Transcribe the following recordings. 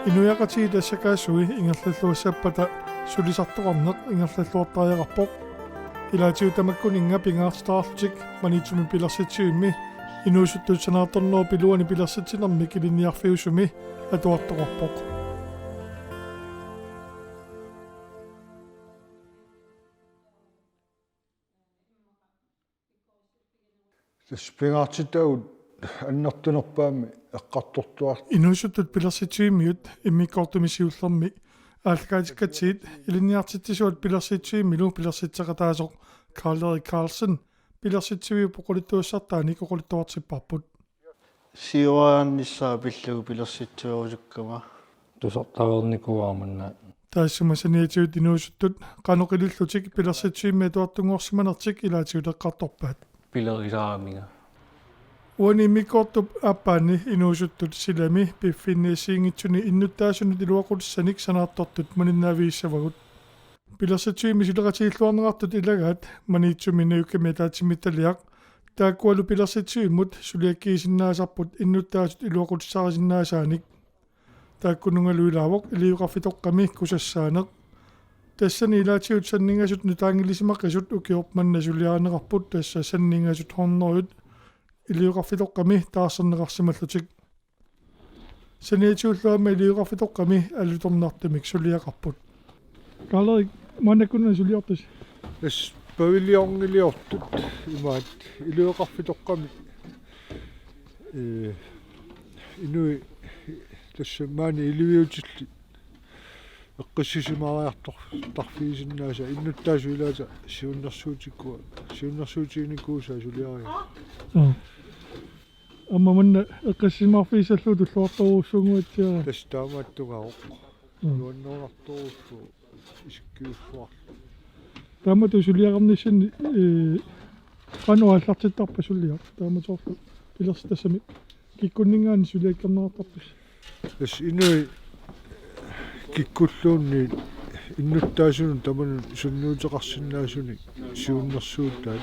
Inuiaqati tassakaasui ingerlalluussapпата sulisartoqarneq ingerlalluartariaqarpoq ilaatiu tamakkun inga pingaartitaarlutik manitsumi pilersitsiuimmi inuusuttuutsanaartornoo piluani pilersitsinermi kiliniarfiusumi atuartoqarpoq Spingaartitaut аннартунерпаами эққарторtuar inuusuttut pilersitsiuimmiut immikkortumisiullermi аалкаатиккатсиит илинниартитсisuat pilersitsiuimmilu pilersitsaqataasoq Karl-Erik Carlsen pilersitsivii poqulittuussartaani koqulittuartipparput сиуаанниссаа пиллугу пилерситсуарусуккама тусартаверникуарманна таассумасаниатиут иnuusuttut qanuqilillutik pilersitsiuimmi tuartunguorsimanartik ilaatiut eqqartorpaat пилерисаарамига уани миккортуп аппаани иnuusuttut силами пиффинниссиингитсуни иннуттаасунут илуақулссаник санаартортут маниннаавииссавагут пилерситсуими сулератииллуарнеқартут илагаат маниитсуминнаюкками таатиммитталиақ тааккуалу пилерситсуиммут сулиаккиисиннаасарпут иннуттаасут илуақулсаарисиннаасааник тааккунунгалуилаавоқ илиуқарфитоққами кусассаанеқ тассани илаатиут саннингасут нутаангилисимаққисут укиорп манна сулиаанеқарпут тасса саннингасут хорнеруйут илиуқарфитоққами таарсернеқарсималлутик саниатиуллуама илиуқарфитоққами аллуторнартамик сулиақарпут Karl-Erik маннаккуна сулиортас эс павильонгилиортут имаат илуеқарфитоққами инуи тассамаани илуиутилли эққиссисимариартор тарфиисиннааса иннуттаасу илаата сиуннэрсуутиккуа сулиариа амма манна эққиссимаарфиисаллуу туллуарторуussунгуатсиара тастаамааттугаоқ нуаннернарторуссу исиккиуссуар таамату сулиарамниссани qanуаллартиттарпа сулиар тааматорлу пилерстассами киккуннингаани сулиаккернеқартарпус эс инуи киккуллуунни иннуттаасуну таману суннуутеқарсинаасуни сиуннэрсуутаат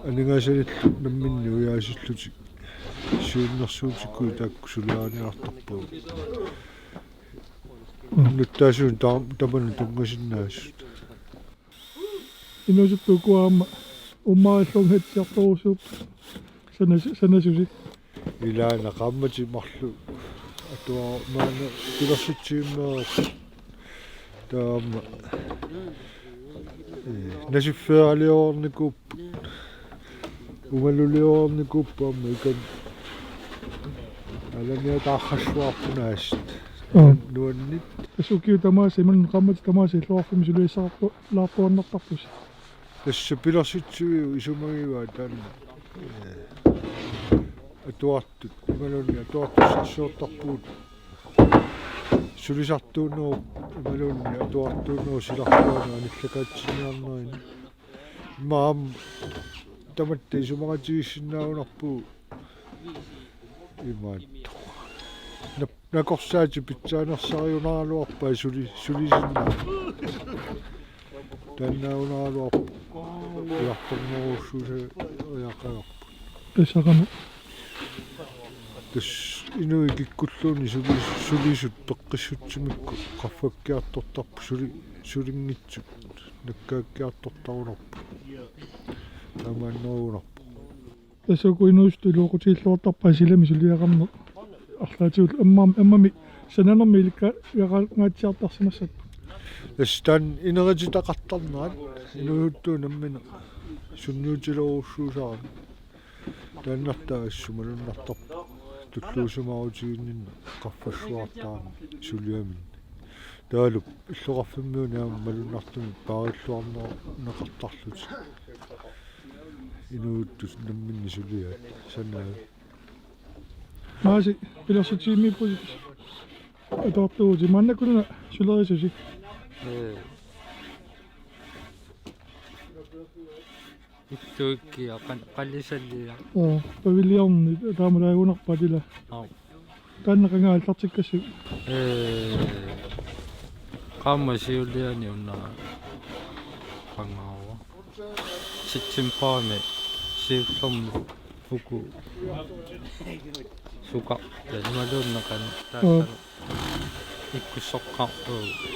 анигаасалиллу намминни уяасиллутик сиуннэрсуутиккуи таакку сулиааниартарпуу иннуттаасуну таману тунгасиннаасут инуусуттукуаама уммааллунгатсиарторусууп санасуси илаана қаммати марлу атуа маана пилерситсииммаа таама насиффеалиорникуп умалулиорникуппаама икан алания таахассуарпунааст нуаннит тасукиу тамааси иман qamмати тамааси луарфими сулииссаарпу лааппуаннартарпус тасса пилерситсивиу исумагиваа таана атуартут ималунни атуартуссарсуортарпуут сулисартууноо ималунни атуартууноо силартуана аниллакаатсиниарнерин маам таматта исумагатигиссинаагунарпуу имаат накорсаати питсаанерсариунаралуарпаа сулисиннаа таннаунаалуарпу иарторнеруссуса яқагарпу тасарама тас инуи киккуллууни сулисут пеққиссутсимикку qaffakkiartortarpu sulinngitsut наккааккиартортарунарпу тамааннеруунарпу тасуку инуусту луоқутииллуартарпаа силами сулиақарне арлаатиул аммами сананерми илка ягаатсиартарсимассат эстан инерититақартарнаат инуйуттуу наммина сунниутилоруссуусаарни тааннартаа ассумалуннартарпу туллуусумаарутигиннинна qaffassuartaarni сулиамин таалуп иллоқарфиммиунаама малуннартуми паариллуарнера неқартарлути инуйуттус намминни сулиаат санаа maaси пилерситсииммиппусит атаартуути маннаккуна сулерисуси иттуикки ақаллисаллиа павильонни таамалаагунарпатила тааннақангааллартиккассук qamma siuliani unna qangaava sittimpaame siullormu uku suka ya nimalunnakan taassana иккуссоққарпу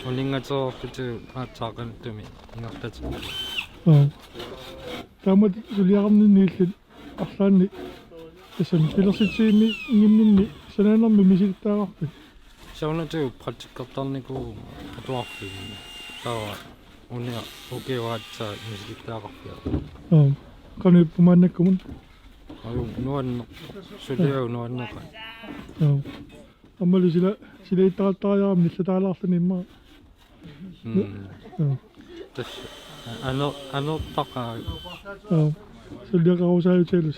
унингатерпиту аатсаақантуми ингерлати таамат сулиарниннииллит арлаанни эсэм пилерситсиими ингиннинни санаанерми миситтаагарпит саунату практиккертарникуу атуарфигни таа униа океwaatsa миситтаагарпиа кани пумааннаккумун аю нуанне сулиау нуаннеқа аммали сила иттаратариарам ниллатаалаарлани имма тас анертаqa сулиақарусааютелус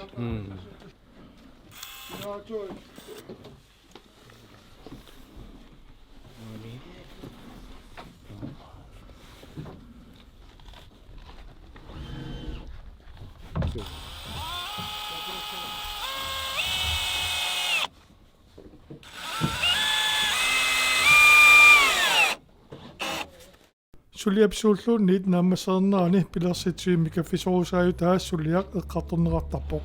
сулиапсууллуунниит нааммассернерани пилерситсуими каффисорусааю таассулиақ эққарторнеқартарпоқ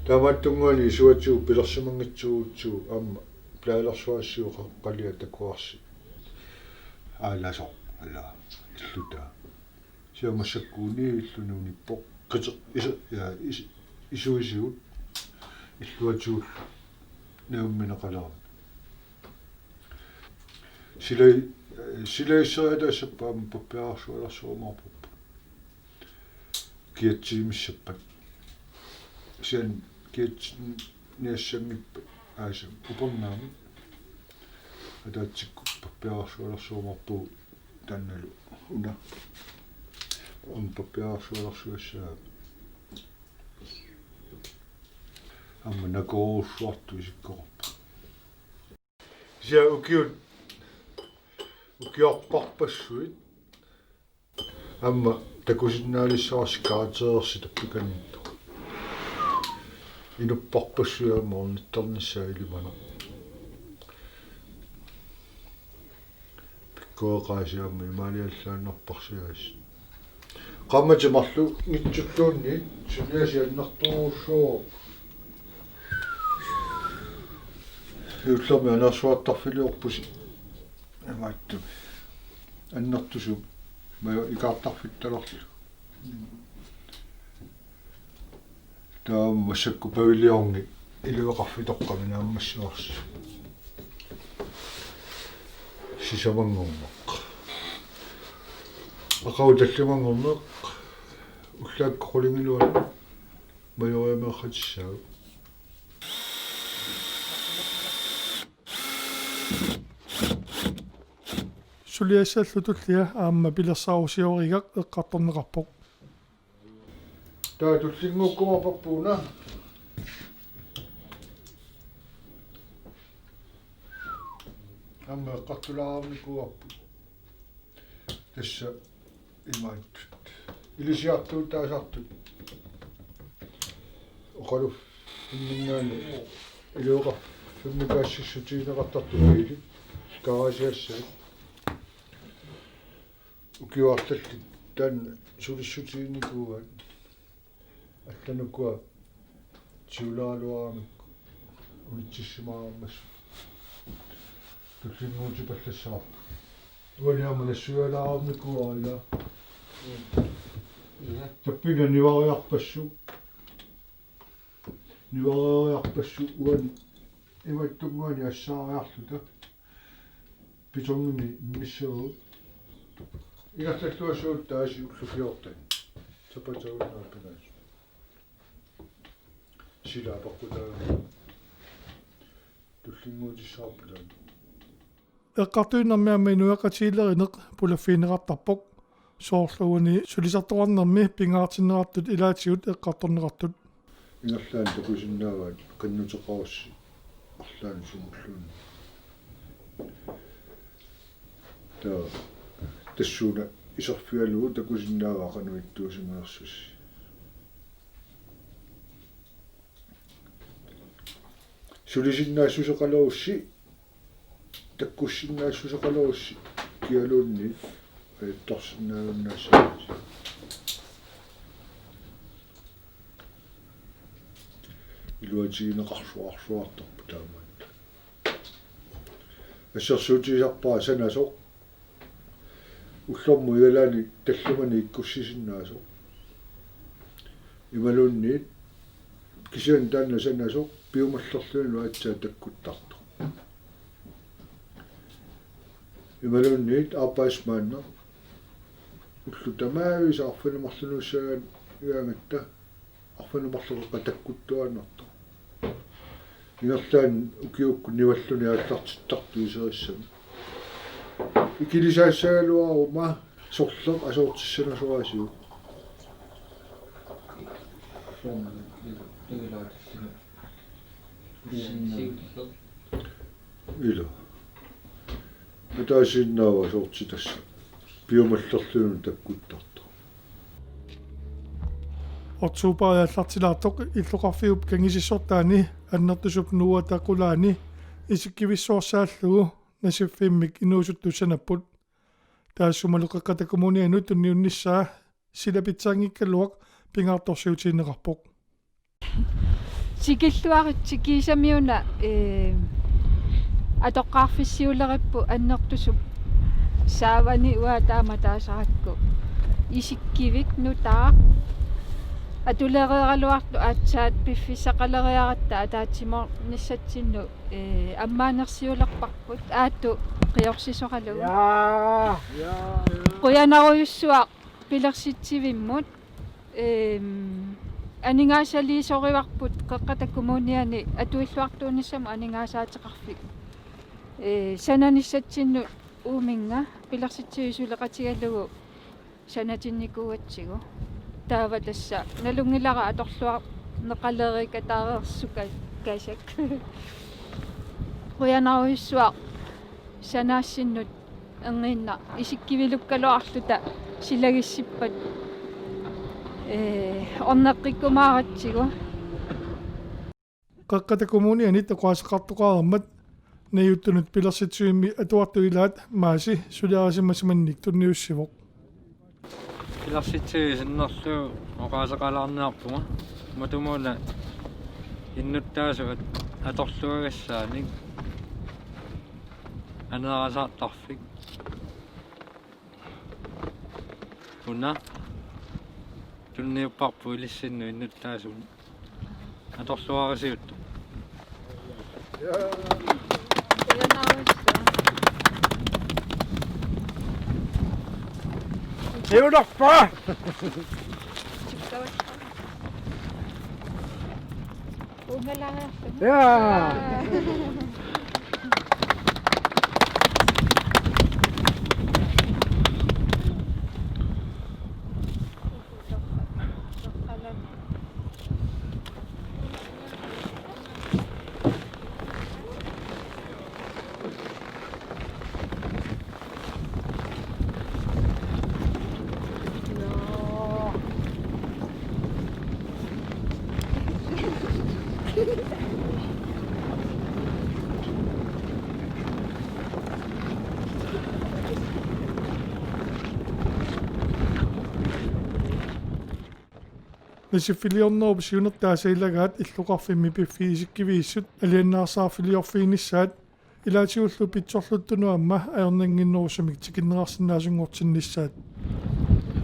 таамааттунгуани исуатсуу пилерсимангитсуутсуу аама плаалерсуассууқа қалиа такуарси ааласо алла иллута сиамассаккууни иллунууниппоқ қитеқ исуисиут иллуатсуул неумминеқалаа силаиссериатаассаппаама паппиарсуаларсуумаарпуппа киатсиимиссаппат сиан киатс ниассангиппа ааса упернаами атаатсикку паппиарсуаларсуумарпу танналу уна паппиарсуаларсуассаа амма накоорсуарту исиккорпа сиа укиорпарпассуит амма такусиннаалиссаарсикаатерерси таппиканнитту инуппарпассуяама орнитторниссаа илимана пиккоеқаасиаама имаалиаллааннарпарсиагас qamati marlu ngitsulluunni suniasiannarturuussuu юллами анерсуаттарфилиорпуси амааттуми аннартусу мая икаартарфитталерлу таам массакку павилиорни илуеқарфитоққами нааммассуарси сисамангорнеқ акау таллимангорнеқ уллааккорулингилуа майориамеққатиссаа сулиассааллутуллиа аама пилерсаарусиоригақ эққарторнеқарпоқ таа туллингууккумапаппууна амма эққартулаарникуарпу тасса имааттут илисиартуут таасартут оқалу иннингаани илуоқа фиммикаассиссутиинеқартартугиили карасиассаа укиуарталли таан сулиссутиинникуугаат аллануккуа тиулаалуарамикку унитсиссимаараммас туллингуути паллассаарпу уаниама нассуалаарамникуарила таппина нивариарпассу уани иматтунгуани ассаариарлута питонгми миссуу игатталлуасуут тааси уллуфиортан тапатаунаапинаас сила паккутаа туллингуутиссаарпулаа эққартуиннэрмиамми нуақатиилеринеқ пулаффиинеқартарпоқ соорлуани сулисарторнэрми пингаартиннеқартут илаатигут эққарторнеқартут ингерлаан такусиннааваат каннутеқарусси арлаан сумуллуун таа тассууна исерфиалуу такусиннааваа кануиттуусимаерсус сулисиннаассусеқалуусси таккуссиннаассусеқалуусси киалуунни торсиннаавуннаассаа илуатигинеқарсуарсуарторпу таамаат ассерсуутисарпаа санасо уллорму ялаани таллумани иккуссисиннаасо ималуунниит кисиан таанна санасо пиумаллерлуну аатсаа таккуттарто ималуунниит аапаасмаанна уллу тамаавис арфанумарлунуссагаан иангатта арфанумарлуққа таккуттуаннарто ингерлаан укиукку ниваллуни ааллартиттарту исериссами икилисаассагалуарума сорлер асоортиссанасуаасиу ило атаасиннаава соортитасса пиумаллерлуну таккуттарто Отсуупариаллартилаартоқ иллоқарфиуп кангисиссортаани аннертусуп нуатақулаани исиккивиссуорсааллугу насиффиммик инуусуттуссанаппут таассумалуқаққатакумуниану тунниунниссаа силапитсаангиккалуақ пингаарторсиутиинеқарпоқ сикиллуаритсикиисамиуна атоққарфиссиулериппу аннертусуп саавани уатаама таасаракку исиккивик нутаа атулереералуарту аатсаат пиффисақалериаратта атаатсимор ниссатсинну аммаанерсиулерпарпут аатту қиорсисоқалугу қуянаруйуссуақ пилерситсивиммут анингаасалиисориварпут қеққатаккумууниани атуиллуартуунissam анингаасаатеқарфик сананиссатсинну ууминга пилерситсивисулеқатигалугу санатинникуатсигу таава тасса налунгилара аторлуа неқалерикатаарерсука касак қуянаруйуссуа санаассиннут ангинна исиккивилуккалуарлута силагиссиппат орнеққиккумааратсигу қеққатакумууниани тақуасеқартоқараммат наюттунут пилерситсуимми атуартуилаат мааси сулиарасиммасиманник тунниуссивоқ пилерситсигисиннерлу оқаасеқалаарниарпуга матумуна иннуттаасуат аторлуагассааник анерасаартарфик уна тунниуппарпу илиссинну иннуттаасун аторлуарасиутту Beautiful! Yeah! насиффилиорнеру сиунертаасаилагаат иллуқарфимми пиффиисиккивииссут алианнаарсаарфилиорфиинissaат илаатигуллу питсорлуттунуамма аернангиннерусумик тикиннеқарсинаасунгортиннissaат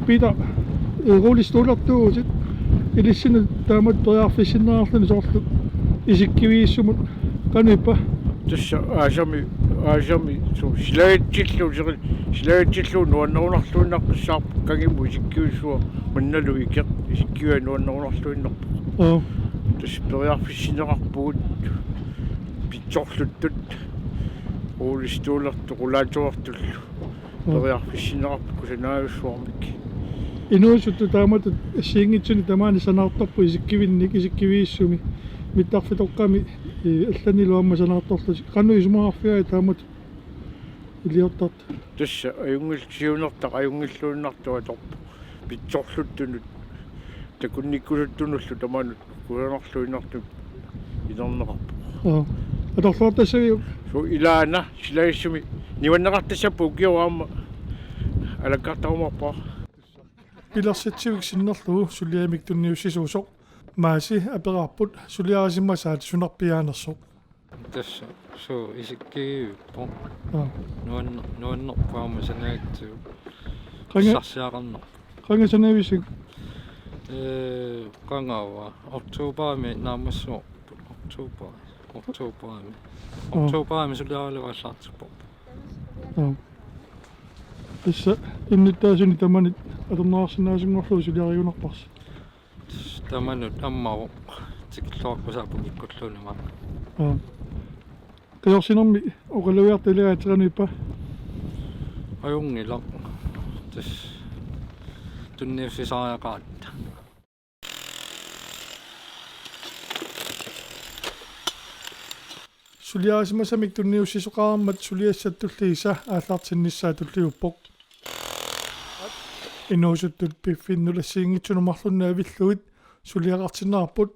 пита рулистуулартуусит илиссину таамат тояарфиссиннеарлуни соорлу исиккивииссумут канипа тусса аасами су силаатсиллу нуаннерунарлуиннаққиссаарпу кагиму исиккивиссуа манналу икеқ исиккивиа нуаннерунарлуиннерпу тусса периарфиссинеқарпугут питсорлуттут уулистуулерту qulaatuartullu периарфиссинеқарпу кусанаависсуармик инуусутту таамату сиингитсуни тамаани санаарторпу исиккивинник исиккивииссуми миттарфитоққами алланилуамма санаарторлу канну исумаарфиа таамат илиортарт тусса аюнгил аюнгиллуиннартуа торпу питсорлуттунут такунниккулуттунуллу тамаанут куланерлуиннарту илернеқарпу аторлуартассави су илаана силаиссуми ниваннеқартассаппу укиораама алаккартарумарпаа пилерситсивик синнерлугу сулиамик тунниуссисуусоқ maaси апераарпут сулиарасиммасаат сунарпиаанерсоқ tässä so isikkiippo nuannerpaama sanaattu sarsiaqarner qangasanavissik qangava oktobermi naamassuor oktobermi suliaraleqallartippo tassa innittaasuni tamanit atornaarsinaasunngorlu suliariunarpars tamanut ammaru tikilluarpusaapun ikkulluunama qiorsinermi oqaluiartiligaatiranippa ajungilaq tas tunniussisariaqaatta suliaasimasamik tunniussisoqaarmat suliassattullisa aallartinnissaa tulliuppoq inuusuttut piffinnulassiingitsunumarlunna avilluit suliaqartinnaarput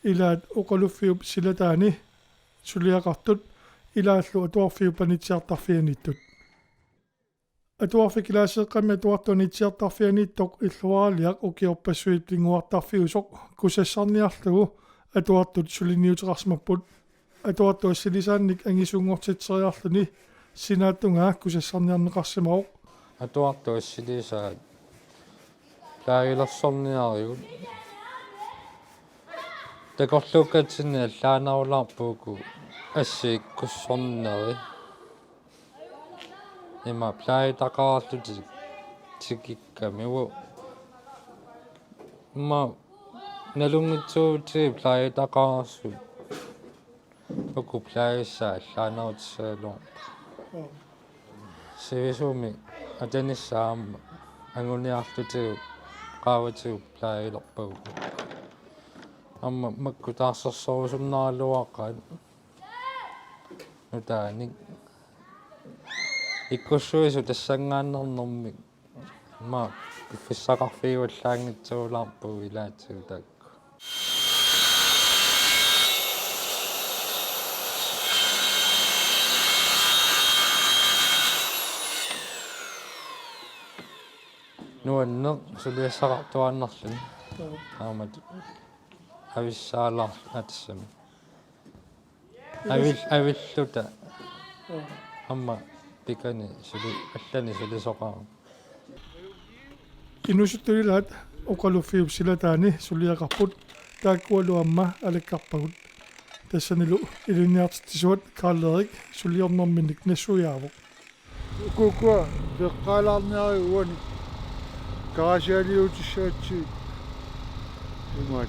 ilaat oqaluffiup silataani suliaqartut ilaallu atuarfiupanitsiartarfianittut atuarfikilaaseeqqami atuartunitsiartarfianittoq illuaaliaq ukiorpassuit linguartarfiusoq kusassarniarlugu atuartut suliniuteqarsmapput atuartuassilisaannik angisungortitseriarluni sinaattungaa kusassarniarneqarsimaoq atuartuassilisaat laagilersorniarigut takorluukatsinni allaanarularpuuku ассииккуссорнери има плаитақарарлути тикиккамиу ма налунгитсуути плаитақарсу оку плаиссаа аллаанерутсаалуар сивисууми атаниссаама ангуниарлутигу qaawatigu plaailorpagu amma makkutaarsarsorusumnarluaqaat nutaanik ikkussuisu tassangaannernermik ma fissaqarfiigullaangitsuularpugu ilaatsigu taakku nuanneq suliassaqartuannerluni aamat avissaalar atassami avilluta amma pikani suli allani sulisoqaa inusuttulilaat oqaluffiup silataani suliaqarput taakkualuamma alakkarpagut tassanilu iluniartitisuat Karl-Erik suliornerminik nassuiaavoq ukukua peqqaalaarniari uani kaasialiutissaatsi imaat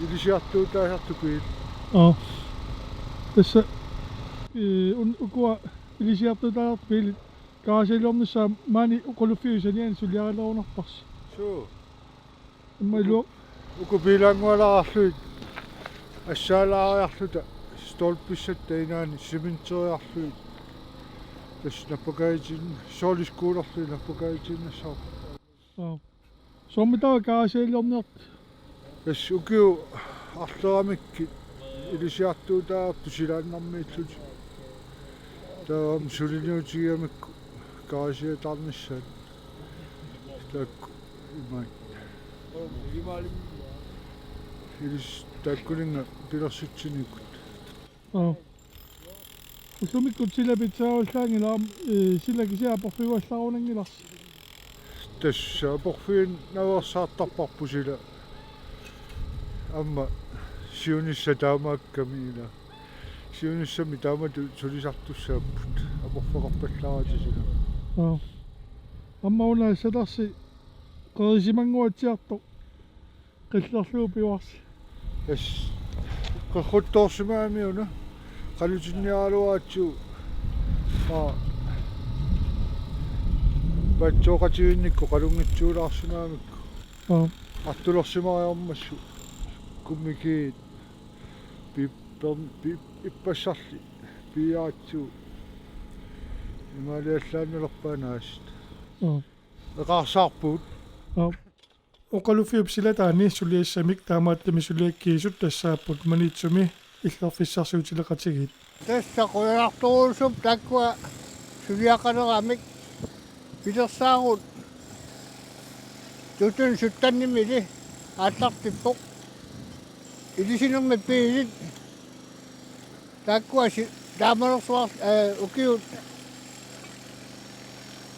ilisiartuutaasartukuit tassa ukua ilisiartuutaarpiilit kaasialiornissaa maani oqaluffiusanian suliarilerunerpars suu immalu ukupiilangualaarluit assaalaariarluta stolpissatta inaani simenteriarluit tas nappakaitin soliskuulerlui nappakaitinnassar sommitaa kaasialiorniart tas ukiu arleramikki ilisiartuutaarpu silaannarmiillut taam suliniutigiamikku kaasiatarnissaat taakku imaat ilis taakkulinga pilersutsinikut usumikkut silapitsaaullaangilaam silakisiaporfiuallarunangilars tässä porfiin naversaattarparpu sila amma siunissa taamaakkamiila siunissami taamatu sulisartussaapput aporfaqarpallaarati sila amma unaassatarsi qerisimanguatsiartoq qillerluupiuarsi as qerruttoorsimaamiuna qalutinnialuaatsu patsoqatiginnikku qalungitsuulaarsimaamikku artulersimariarmassu kummikiit ippassarli piaatsu imaliallaannelerpaanaast eqarsaarpuut oqaluffiup silataani suliassamik taamaattami suliakkiisut tassaapput manitsumi illerfissarsuutileqatigit tässä qoyartuusup takkua suliaqaneramik pilersaagut tutun suttannimili aallartippoq ilisinermi piilit Takkua taamalorsuar ukiut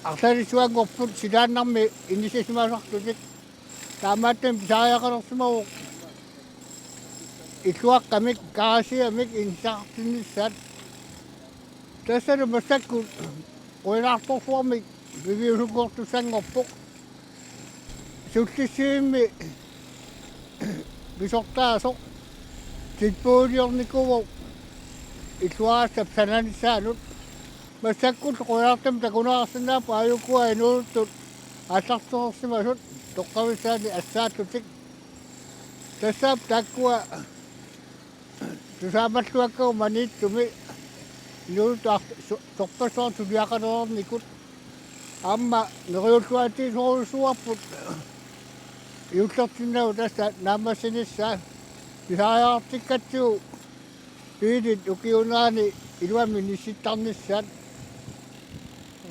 арталисуангорпут силааннарми инисисимаасартутик таамааттам писариақалерсимаву иллуаққамик карасиамик инсаартиннссаат тассалу массакку уинаарторфуармик вивиусукуортуссангорпоқ суллиссиимми бисортаасоқ типпуулиорникуво иллуаастап сананиссаанут массаккут қуяартам такунаарсинаапа аюккуа инуулуттут аалларторсимасут тоққависаани ассааттутик тассаап таккуа тусаамаллуаккау манииттуми инуулутту торпасоор тулиақалерникут амма нериуллуати соорусуарпут иуллертиннау тасса наамассиниссаа писариартиккатсуу пиилит укиунаани илуами нисситтарниссаат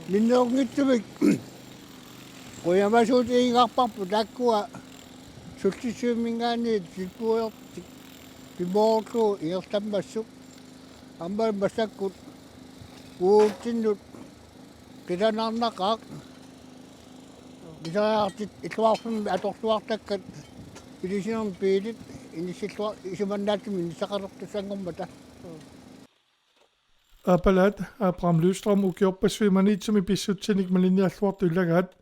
миннеорнгитсумик қуямасуут иигарпарпу таккуа суллиссуумингаани типпуйортик пимоорлу иертаммассук аммал массаккут уутсиннут қиланаарнақаақ бисариартит иллуарфимми аторлуартаккат пилисинерм пиилит инисиллуар исуманнаатми нисақалертуссангормата Apalat, Abraham Løvstrøm, ukiopasvimanitsumi pissutsenik malinialluartu illagaat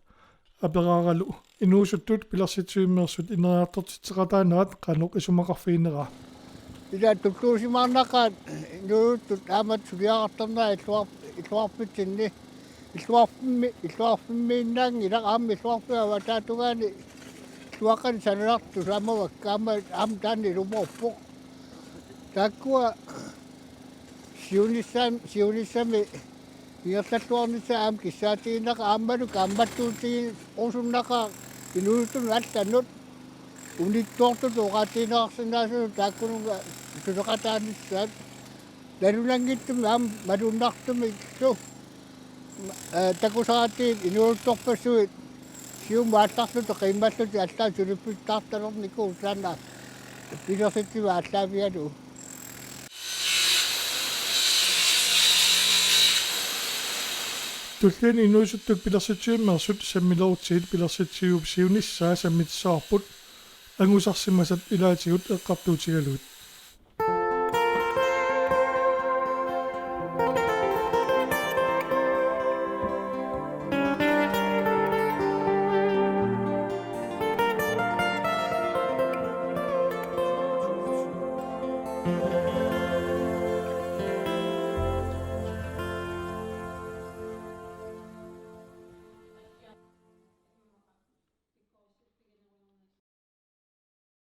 aperaralu inuusuttut pilarsitsuimmersut ineriartortitseqataanaat qanuk isumaqarfiinera ila tuttuusimaarnaqaat nuuttut aamat suliaqartarnaa illuarpitsinni illuarfimmiinnaangi ila aammi illuarpia wataatugaani illuaqqani sananartu saamavak kaama aam taanni ilumorpoq takkua siunissami igerlalluarnissa aam kissaatiinnaqa aammaluk aammattuutiin usunnaqa inuuttun allannut unittuortut uqaatiineqarsinnaasunu taakkununga suleqataanissaat lalulangittum aam malunnartumik su takusaraattiin inuuluttorpassuit sium aallarlutu qimmalluti allaa sulippittartalerniku usaanna pilersittima allaavialu Tullian inuusuttuk pilarsitsuimmersut sammiloortiit pilarsitsiup siunissaa sammitsaarput angusarsimasat ilaatigut eqqartuutigaluut